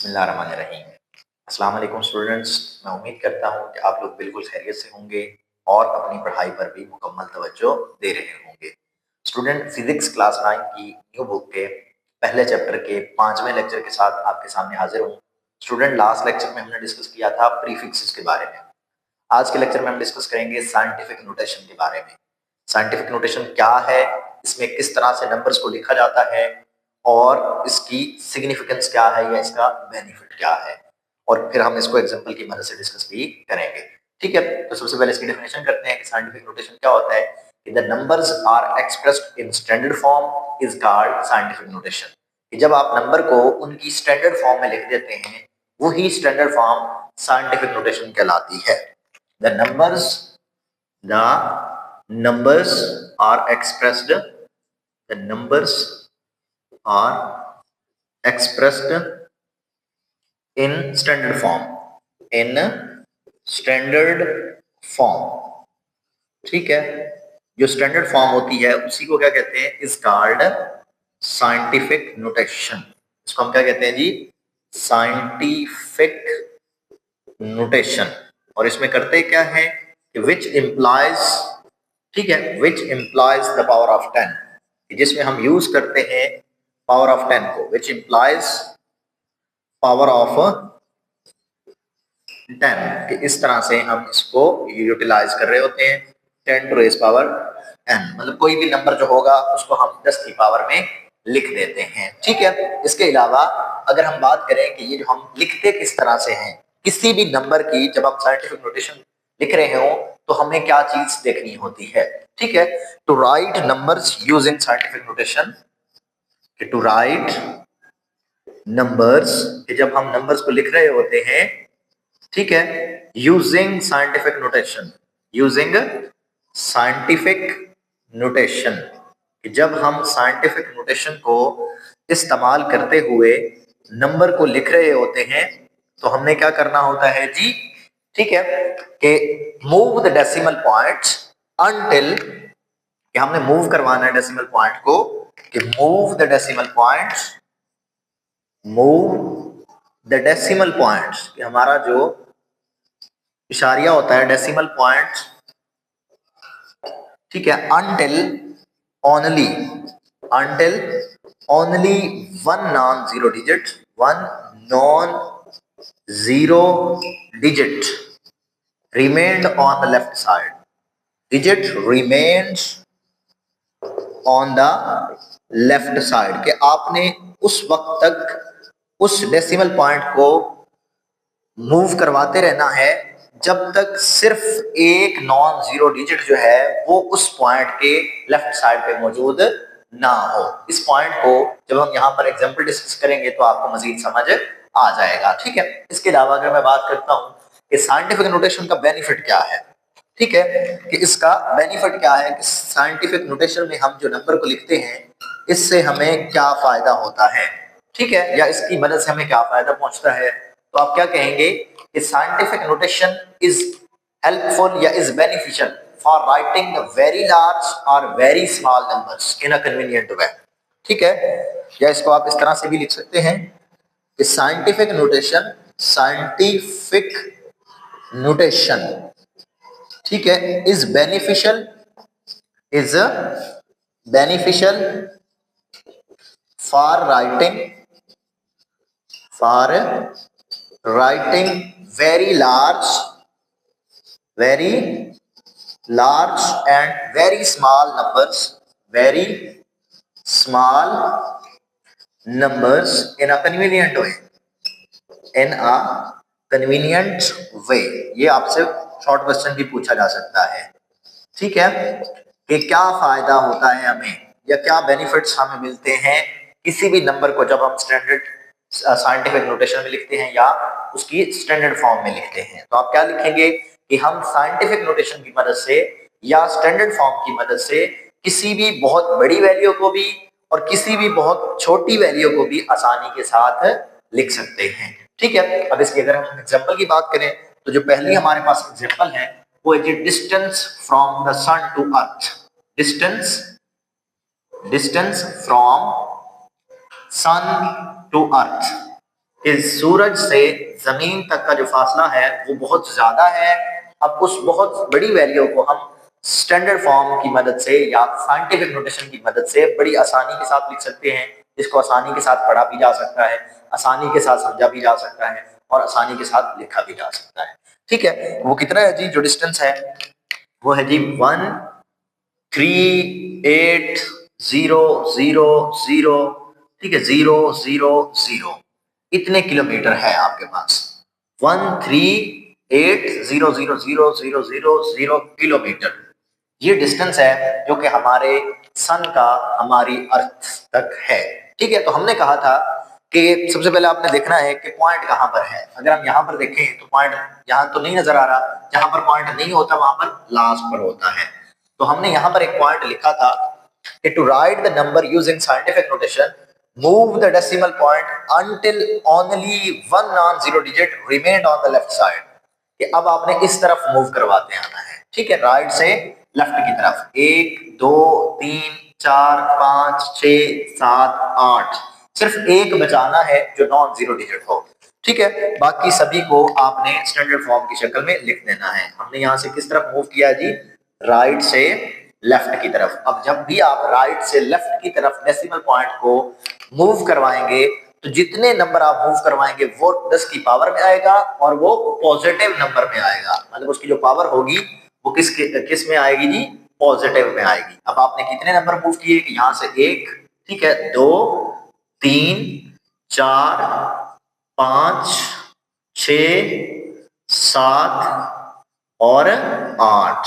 बिस्मिल्लाहिर्रहमानिर्रहीम। अस्सलाम वालेकुम स्टूडेंट्स, मैं उम्मीद करता हूँ कि आप लोग बिल्कुल खैरियत से होंगे और अपनी पढ़ाई पर भी मुकम्मल तवज्जो दे रहे होंगे। स्टूडेंट, फिजिक्स क्लास 9 की न्यू बुक के पहले चैप्टर के 5वें लेक्चर के साथ आपके सामने हाजिर हूँ। स्टूडेंट, लास्ट लेक्चर में हमने डिस्कस किया था प्रीफिक्सेस के बारे में। आज के लेक्चर में हम डिस्कस करेंगे साइंटिफिक नोटेशन के बारे में। साइंटिफिक नोटेशन क्या है, इसमें किस तरह से नंबर्स को लिखा जाता है और इसकी सिग्निफिकेंस क्या है या इसका बेनिफिट क्या है, और फिर हम इसको एग्जांपल की मदद से डिस्कस भी करेंगे। ठीक है, तो सबसे पहले इसकी डेफिनेशन करते हैं कि साइंटिफिक नोटेशन क्या होता है। कि the numbers are expressed in standard form is called scientific notation. कि जब आप नंबर को उनकी स्टैंडर्ड फॉर्म में लिख देते हैं, वही स्टैंडर्ड फॉर्म साइंटिफिक नोटेशन कहलाती है। The numbers are expressed. The numbers are expressed in standard form. In standard form. ठीक है, जो स्टैंडर्ड फॉर्म होती है उसी को क्या कहते हैं, इज कॉल्ड साइंटिफिक नोटेशन। इसको हम क्या कहते हैं जी, साइंटिफिक नोटेशन। और इसमें करते क्या है कि विच इम्प्लाइज, ठीक है, which implies the power of 10, जिसमें हम यूज करते हैं पावर ऑफ 10 को, विच इम्प्लाइज पावर ऑफ 10, कि इस तरह से हम इसको यूटिलाइज कर रहे होते हैं 10 टू रेज पावर n, मतलब कोई भी नंबर जो होगा उसको हम 10 की पावर में लिख देते हैं। ठीक है, इसके अलावा अगर हम बात करें कि ये जो हम लिखते किस तरह से हैं, किसी भी नंबर की जब हम साइंटिफिक नोटेशन लिख रहे हो तो हमें क्या चीज देखनी होती है। ठीक है, to write numbers using scientific notation, to write numbers, जब हम नंबर्स को लिख रहे होते हैं, ठीक है, using scientific notation, using scientific notation, जब हम साइंटिफिक नोटेशन को इस्तेमाल करते हुए नंबर को लिख रहे होते हैं तो हमने क्या करना होता है जी, ठीक है, कि move the decimal points until, कि हमने मूव करवाना है डेसिमल पॉइंट को, कि move the decimal points, move the decimal points, कि हमारा जो इशारिया होता है डेसिमल पॉइंट्स, ठीक है, until only, until only one non zero digit, one non zero digit remained on the left side, digit remains on the left side, कि आपने उस वक्त तक उस डेसिमल पॉइंट को मूव करवाते रहना है जब तक सिर्फ एक नॉन जीरो डिजिट जो है वो उस पॉइंट के लेफ्ट साइड पे मौजूद ना हो। इस पॉइंट को जब हम यहाँ पर एग्जांपल डिस्कस करेंगे तो आपको मजीद समझ आ जाएगा। ठीक है, इसके अलावा अगर मैं बात करता हूँ कि साइंटिफिक नोटेशन का बेनिफिट क्या है, ठीक है, कि इसका बेनिफिट क्या है कि साइंटिफिक नोटेशन में हम जो नंबर को लिखते हैं इससे हमें क्या फायदा होता है, ठीक है, या इसकी मदद से हमें क्या फायदा पहुंचता है। तो आप क्या कहेंगे कि साइंटिफिक नोटेशन इज हेल्पफुल या is beneficial for writing the very large और very small numbers in a convenient way. ठीक है, या इसको आप इस तरह से भी लिख सकते हैं कि साइंटिफिक नोटेशन, साइंटिफिक नोटेशन, ठीक है, is beneficial, is beneficial for writing, for writing very large and very small numbers, very small numbers in a convenient way, in a convenient वे। ये आपसे शॉर्ट क्वेश्चन भी पूछा जा सकता है। ठीक है, कि क्या फायदा होता है हमें या क्या बेनिफिट्स हमें मिलते हैं किसी भी नंबर को जब हम स्टैंडर्ड साइंटिफिक नोटेशन में लिखते हैं या उसकी स्टैंडर्ड फॉर्म में लिखते हैं। तो आप क्या लिखेंगे कि हम साइंटिफिक नोटेशन की मदद से या स्टैंडर्ड फॉर्म की मदद से किसी भी बहुत बड़ी वैल्यू को भी और किसी भी बहुत छोटी वैल्यू को भी आसानी के साथ लिख सकते हैं। ठीक है, अब इसकी अगर हम एग्जांपल की बात करें तो जो पहली हमारे पास एग्जांपल है वो है distance from the sun to earth, distance from sun to earth, कि सूरज से जमीन तक का जो फासला है वो बहुत ज्यादा है। अब उस बहुत बड़ी वैल्यू को हम स्टैंडर्ड फॉर्म की मदद से या साइंटिफिक नोटेशन की मदद से बड़ी आसानी के साथ लिख सकते हैं। इसको आसानी के साथ पढ़ा भी जा सकता है, आसानी के साथ समझा भी जा सकता है और आसानी के साथ लिखा भी जा सकता है। ठीक है, वो कितना है जी? जो डिस्टेंस है वो है जी 13800, ठीक है, 000, इतने किलोमीटर है आपके पास। 138000000 किलोमीटर ये डिस्टेंस है जो कि हमारे सन का हमारी अर्थ तक है। ठीक है, तो हमने कहा था कि सबसे पहले आपने देखना है कि पॉइंट कहां पर है। अगर हम यहां पर देखें तो पॉइंट यहां तो नहीं नजर आ रहा, जहां पर पॉइंट नहीं होता वहां पर लास्ट पर होता है। तो हमने यहां पर एक पॉइंट लिखा था कि to write the number using scientific notation move the decimal point until only one non-zero digit remained on the left side। कि अब आपने इस तरफ मूव करवाते आना है। ठीक है, राइट से लेफ्ट की तरफ। 1 2 3 4 5 6 7 8, सिर्फ एक बचाना है जो नॉन जीरो डिजिट हो। ठीक है, बाकी सभी को आपने स्टैंडर्ड फॉर्म की शक्ल में लिख देना है। हमने यहां से किस तरफ मूव किया जी? राइट से लेफ्ट की तरफ। अब जब भी आप राइट से लेफ्ट की तरफ डेसिमल पॉइंट को मूव करवाएंगे तो जितने नंबर आप मूव करवाएंगे वो 10 की पावर में आएगा और वो पॉजिटिव नंबर में आएगा। मतलब उसकी जो पावर होगी वो किस में आएगी जी? पॉजिटिव में आएगी। अब आपने कितने नंबर मूव किए? यहां से 1, ठीक है, 2 3 4 5 6 7 और 8।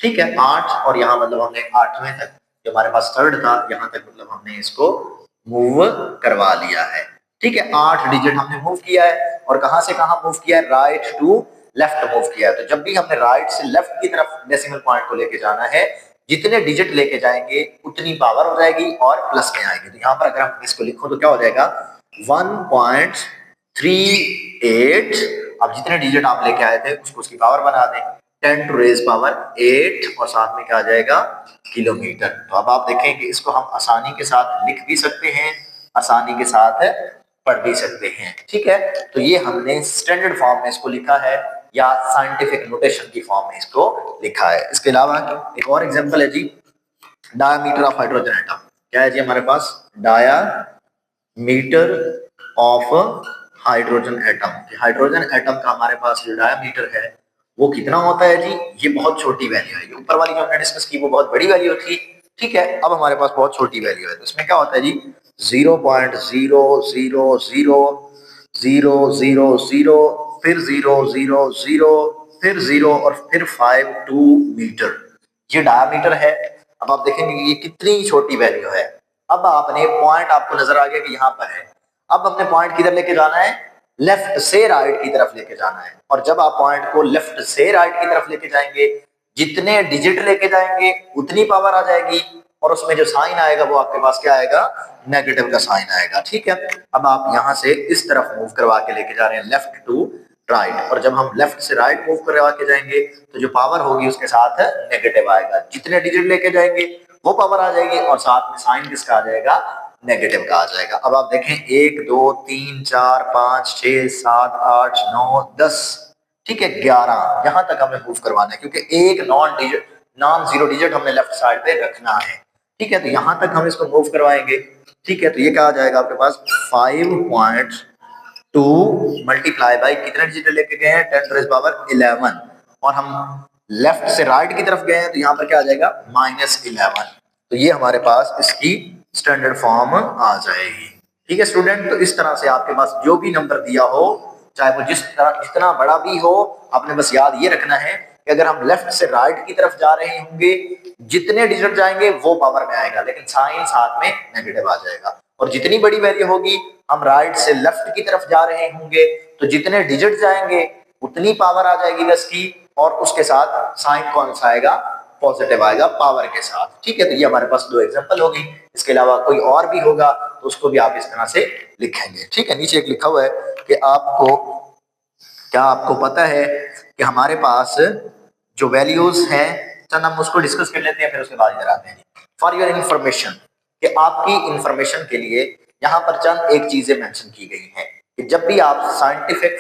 ठीक है, 8 और यहाँ मतलब हमने 8वें तक जो हमारे पास थर्ड था यहाँ तक मतलब हमने इसको मूव करवा लिया है। ठीक है, 8 डिजिट हमने मूव किया है और कहां से कहां मूव किया है? राइट टू लेफ्ट मूव किया है। तो जब भी हमने राइट से लेफ्ट की तरफ डेसिमल पॉइंट को लेके जाना है, जितने डिजिट लेके जाएंगे उतनी पावर हो जाएगी और प्लस में आएगी। तो यहाँ पर अगर हम इसको लिखो तो क्या हो जाएगा? 1.38। अब जितने डिजिट आप लेके आए थे उसको उसकी पावर बना दें, 10 टू रेज पावर 8 और साथ में क्या आ जाएगा? किलोमीटर। तो अब आप देखें कि इसको हम आसानी के साथ लिख भी सकते हैं, आसानी के साथ पढ़ भी सकते हैं। ठीक है, तो ये हमने स्टैंडर्ड फॉर्म में इसको लिखा है या साइंटिफिक नोटेशन की फॉर्म में इसको लिखा है। इसके अलावा एक और एग्जांपल है जी, डायमीटर ऑफ हाइड्रोजन एटम। क्या है जी हमारे पास? Diameter of hydrogen atom. Hydrogen atom का हमारे पास जो डायमीटर है वो कितना होता है जी? ये बहुत छोटी वैल्यू है। ये ऊपर वाली जो हमने डिस्कस की वो बहुत बड़ी वैल्यू थी। ठीक है, अब हमारे पास बहुत छोटी वैल्यू है। तो इसमें क्या होता है जी? 0.0000000, फिर 000, फिर 0 और फिर 52 मीटर ये डायमीटर है। अब आप देखेंगे ये कितनी छोटी वैल्यू है। अब आपने पॉइंट आपको नजर आ गया कि यहाँ पर है। अब हमने पॉइंट किधर लेके जाना है? लेफ्ट से राइट की तरफ लेके जाना है। और जब आप पॉइंट को लेफ्ट से राइट की तरफ लेके जाएंगे, जितने डिजिट लेके जाएंगे उतनी पावर आ जाएगी और उसमें जो साइन आएगा वो आपके पास क्या आएगा? नेगेटिव का साइन आएगा। ठीक है, अब आप यहां से इस तरफ मूव करवा के लेके जा रहे हैं, लेफ्ट टू राइट। और जब हम लेफ्ट से राइट मूव करवा के जाएंगे तो जो पावर होगी उसके साथ नेगेटिव आएगा। जितने डिजिट लेके जाएंगे वो पावर आ जाएगी और साथ में साइन किसका आ जाएगा? नेगेटिव का आ जाएगा। अब आप देखें 1 2 3 4 5 6 7 8 9 10, ठीक है, 11 यहां तक हमें मूव करवाना है क्योंकि एक नॉन जीरो डिजिट हमने लेफ्ट साइड पे रखना है। ठीक है, तो यहां तक हम इसको मूव करवाएंगे। ठीक है, तो ये क्या आ जाएगा आपके पास? 5.2 मल्टीप्लाई बाई कितने डिजिट लेके गए हैं? 10 टू द पावर 11 और हम लेफ्ट से राइट की तरफ गए हैं तो यहाँ पर क्या आ जाएगा? -11। तो ये हमारे पास इसकी स्टैंडर्ड फॉर्म आ जाएगी। ठीक है स्टूडेंट, तो इस तरह से आपके पास जो भी नंबर दिया हो, चाहे वो जितना बड़ा भी हो, आपने बस याद ये रखना है कि अगर हम लेफ्ट से राइट की तरफ जा रहे होंगे, जितने डिजिट जाएंगे वो पावर में आएगा, लेकिन साइन साथ में नेगेटिव आ जाएगा। और जितनी बड़ी वैल्यू होगी, हम राइट से लेफ्ट की तरफ जा रहे होंगे तो जितने डिजिट जाएंगे उतनी पावर आ जाएगी 10 की और उसके साथ साइन कौन सा आएगा? पॉजिटिव आएगा पावर के साथ। ठीक है, तो ये हमारे पास 2 एग्जांपल होगी। इसके अलावा कोई और भी होगा तो उसको भी आप इस तरह से लिखेंगे। ठीक है, नीचे एक लिखा हुआ है कि आपको पता है कि हमारे पास जो वैल्यूज हैं, चल हम उसको डिस्कस कर लेते हैं फिर उसके बाद इधर आते हैं। फॉर योर इंफॉर्मेशन, कि आपकी इंफॉर्मेशन के लिए यहाँ पर चंद एक चीजें मेंशन की गई हैं कि जब भी आप साइंटिफिक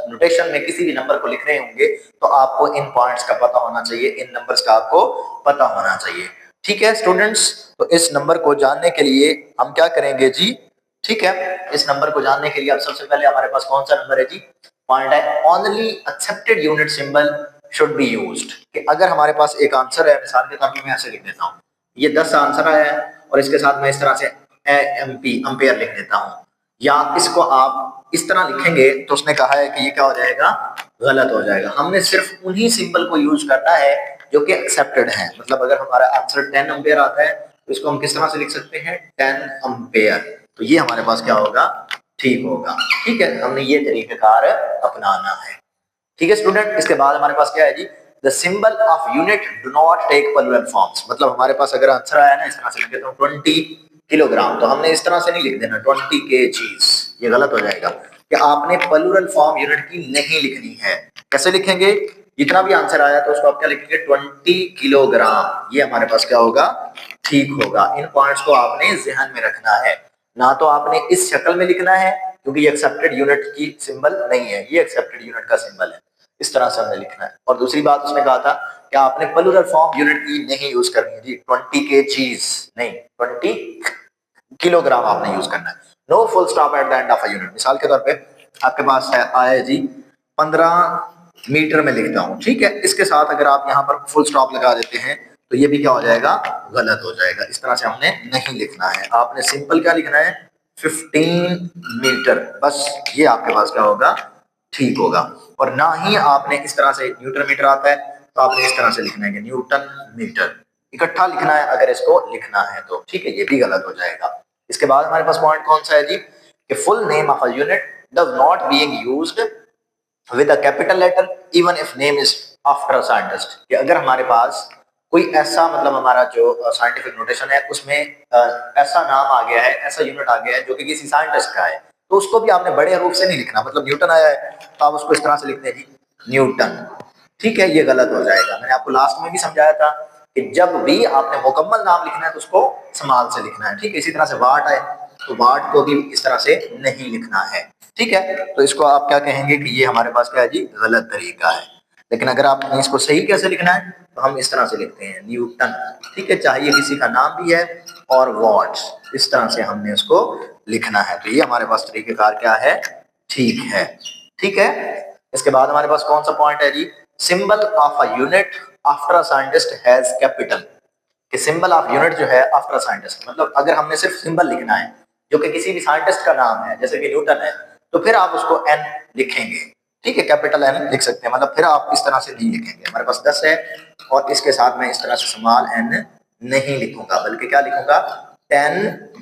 नोटेशन में किसी भी नंबर को लिख रहे होंगे तो आपको इन पॉइंट्स का पता होना चाहिए, इन नंबर्स का आपको पता होना चाहिए। ठीक है स्टूडेंट्स, तो इस नंबर को जानने के लिए हम क्या करेंगे जी, ठीक है, इस नंबर को जानने के लिए अब सबसे पहले हमारे पास कौन सा नंबर है जी, पॉइंट है only accepted unit symbol should be used. कि अगर हमारे पास एक आंसर है, मिसाल के तौर पे मैं ऐसे लिख देता हूँ, ये 10 आंसर आया है और इसके साथ मैं इस तरह से एमपी अम्पेयर लिख देता हूँ, या इसको आप इस तरह लिखेंगे तो उसने कहा है कि ये क्या हो जाएगा, गलत हो जाएगा। हमने सिर्फ उन्हीं सिंबल को यूज करना है जो कि एक्सेप्टेड है। मतलब अगर हमारा आंसर 10 अम्पेयर आता है तो इसको हम किस तरह से लिख सकते हैं, 10 अम्पेयर, तो ये हमारे पास क्या होगा, ठीक होगा। ठीक है, हमने ये तरीकेकार अपनाना है। ठीक है स्टूडेंट, इसके बाद हमारे पास क्या है जी, the symbol of unit do not take plural forms. मतलब हमारे पास अगर आंसर आया ना, इस तरह से लिख देता हूँ 20 किलोग्राम, तो हमने इस तरह से नहीं लिख देना 20 kgs, ये गलत हो जाएगा। कि आपने प्लूरल फॉर्म यूनिट की नहीं लिखनी है। कैसे लिखेंगे, जितना भी आंसर आया तो उसको आप क्या लिखेंगे, 20 किलोग्राम, ये हमारे पास क्या होगा, ठीक होगा। इन पॉइंट्स को आपने ध्यान में रखना है, ना तो आपने इस शक्ल में लिखना है क्योंकि ये एक्सेप्टेड यूनिट की सिंबल नहीं है, ये एक्सेप्टेड यूनिट का सिंबल है, इस तरह से हमने लिखना है। और दूसरी बात उसने कहा था कि आपने प्लूरल फॉर्म यूनिट की नहीं यूज करनी है जी, 20 kgs नहीं, 20 किलोग्राम आपने यूज करना है। No full stop at the end of a unit. मिसाल के तौर पे आपके पास है आया जी 15 मीटर में लिखता हूं, ठीक है, इसके साथ अगर आप यहाँ पर फुल स्टॉप लगा देते हैं तो ये भी क्या हो जाएगा, गलत हो जाएगा। इस तरह से हमने नहीं लिखना है, आपने सिंपल क्या लिखना है, 15 मीटर, बस ये आपके पास क्या होगा, ठीक होगा। और ना ही आपने इस तरह से न्यूटन मीटर आता है तो आपने इस तरह से लिखना है कि न्यूटन मीटर, इकट्ठा लिखना है अगर इसको लिखना है तो, ठीक है, ये भी गलत हो जाएगा। इसके बाद हमारे पास पॉइंट कौन सा है जी, कि full name of a unit does not being used with a capital letter even if name is after a scientist. कि अगर हमारे पास कोई ऐसा, मतलब हमारा जो साइंटिफिक नोटेशन है उसमें ऐसा नाम आ गया है, ऐसा यूनिट आ गया है जो कि किसी साइंटिस्ट का है, तो उसको भी आपने बड़े रूप से नहीं लिखना। मतलब न्यूटन आया है तो आप उसको इस तरह से लिखते हैं जी, न्यूटन, ठीक है, ये गलत हो जाएगा। मैंने आपको लास्ट में भी समझाया था कि जब भी आपने मुकम्मल नाम लिखना है तो उसको संभाल से लिखना है, ठीक है। इसी तरह से वाट आए तो वाट को भी इस तरह से नहीं लिखना है, ठीक है। तो इसको आप क्या कहेंगे कि ये हमारे पास क्या है जी, गलत तरीका है। लेकिन अगर आपने इसको सही कैसे लिखना है तो हम इस तरह से लिखते हैं, न्यूटन, ठीक है, चाहिए किसी का नाम भी है और वॉट्स, इस तरह से हमने उसको लिखना है। तो ये हमारे पास तरीकेकार क्या है, ठीक है, ठीक है। इसके बाद हमारे पास कौन सा पॉइंट है जी, symbol of a unit after a scientist has capital. कि सिंबल ऑफ यूनिट जो है आफ्टर साइंटिस्ट, मतलब अगर हमने सिर्फ सिंबल लिखना है जो कि किसी भी साइंटिस्ट का नाम है, जैसे कि न्यूटन है, तो फिर आप उसको एन लिखेंगे, ठीक है, कैपिटल एन लिख सकते हैं। मतलब फिर आप इस तरह से नहीं लिखेंगे, हमारे पास 10 है और इसके साथ मैं इस तरह से स्मॉल एन नहीं लिखूंगा, बल्कि क्या लिखूंगा, 10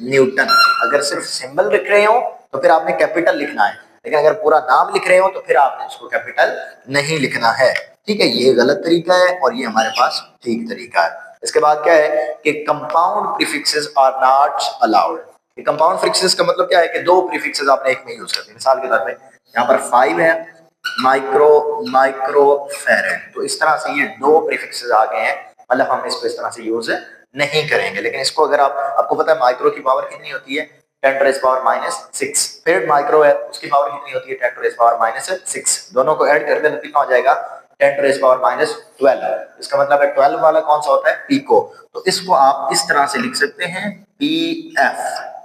न्यूटन। अगर सिर्फ सिंबल लिख रहे हो तो फिर आपने कैपिटल लिखना है, लेकिन अगर पूरा नाम लिख रहे हो तो फिर आपने उसको कैपिटल नहीं लिखना है, ठीक है। ये गलत तरीका है और ये हमारे पास ठीक तरीका है। इसके बाद क्या है कि compound prefixes are not allowed. Compound prefixes का मतलब क्या है कि दो प्रीफिक्सेस आपने एक में यूज करते हैं। मिसाल के तौर पे यहाँ पर 5 है, माइक्रो फेरेड, तो इस तरह से ये दो प्रीफिक्सेस आ गए हैं, मतलब हम इसको इस तरह से यूज नहीं करेंगे। लेकिन इसको अगर आपको पता है माइक्रो की पावर कितनी होती है, 10 टू द पावर -6, फिर माइक्रो है उसकी पावर कितनी होती है, 10 टू द पावर -6, दोनों को ऐड कर दें तो कितना हो जाएगा, 10 टू द पावर -12। इसका मतलब है 12 वाला कौन सा होता है, पीको, तो इसको आप इस तरह से लिख सकते हैं, पीएफ,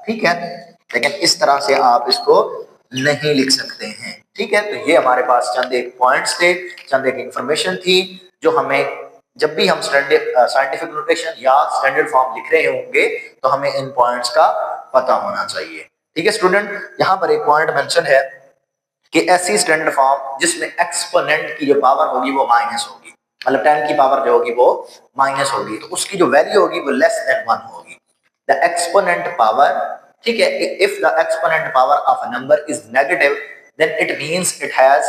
ठीक है। लेकिन इस तरह से आप इसको नहीं लिख सकते हैं, ठीक है। तो ये हमारे पास चंद एक पॉइंट्स थे, चंद एक इंफॉर्मेशन थी जो हमें जब भी हम साइंटिफिक नोटेशन या स्टैंडर्ड फॉर्म लिख रहे होंगे तो हमें इन पॉइंट्स का पता होना चाहिए, ठीक है स्टूडेंट। यहाँ पर एक पॉइंट मेंशन है कि ऐसी स्टैंडर्ड फॉर्म जिसमें एक्सपोनेंट की जो पावर होगी वो माइनस होगी, मतलब 10 की पावर जो होगी वो माइनस होगी, तो उसकी जो वैल्यू होगी वो लेस देन 1 होगी। द एक्सपोनेंट पावर, ठीक है, if the exponent power of a number is negative then it means it has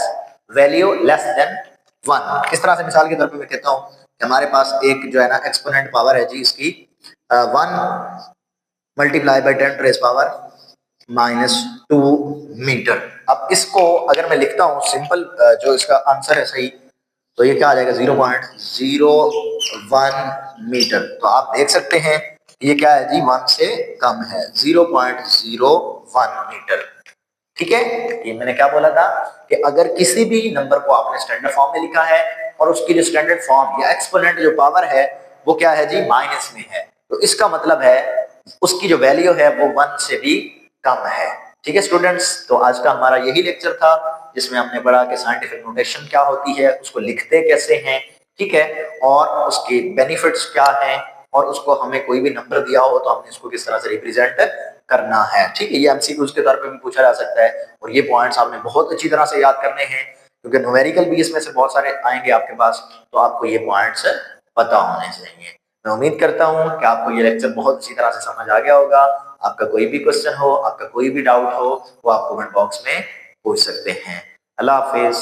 value less than 1। इस तरह से मिसाल के तौर पे मैं कहता हूं कि हमारे पास एक जो है ना एक्सपोनेंट पावर है जी इसकी 1 multiply by 10 to the power -2 metre. अब इसको अगर मैं लिखता हूं सिंपल, जो इसका आंसर है सही, तो ये क्या आ जाएगा, 0.01 मीटर। तो आप देख सकते हैं ये क्या है जी, 1 से कम है, 0.01 मीटर, ठीक है, ये मैंने क्या बोला था कि अगर किसी भी नंबर को आपने स्टैंडर्ड फॉर्म में लिखा है और उसकी जो स्टैंडर्ड फॉर्म या एक्सपोनेंट जो पावर है वो क्या है जी, माइनस में है, तो इसका मतलब है उसकी जो वैल्यू है वो 1 से भी कम है। ठीक है स्टूडेंट्स, तो आज का हमारा यही लेक्चर था जिसमें हमने पढ़ा कि साइंटिफिक नोटेशन क्या होती है, उसको लिखते कैसे हैं, ठीक है, और उसके बेनिफिट्स क्या हैं, और उसको हमें कोई भी नंबर दिया हो तो हमने इसको किस तरह से रिप्रेजेंट करना है। ठीक है, ये एमसीक्यूज के तौर पे भी पूछा जा सकता है और ये पॉइंट्स आपने बहुत अच्छी तरह से याद करने हैं क्योंकि न्यूमेरिकल भी इसमें से बहुत सारे आएंगे आपके पास, तो आपको ये पॉइंट्स पता होने चाहिए। मैं उम्मीद करता हूं कि आपको ये लेक्चर बहुत अच्छी तरह से समझ आ गया होगा। आपका कोई भी क्वेश्चन हो, आपका कोई भी डाउट हो, वो आप कमेंट बॉक्स में पूछ सकते हैं। अल्लाह हाफिज।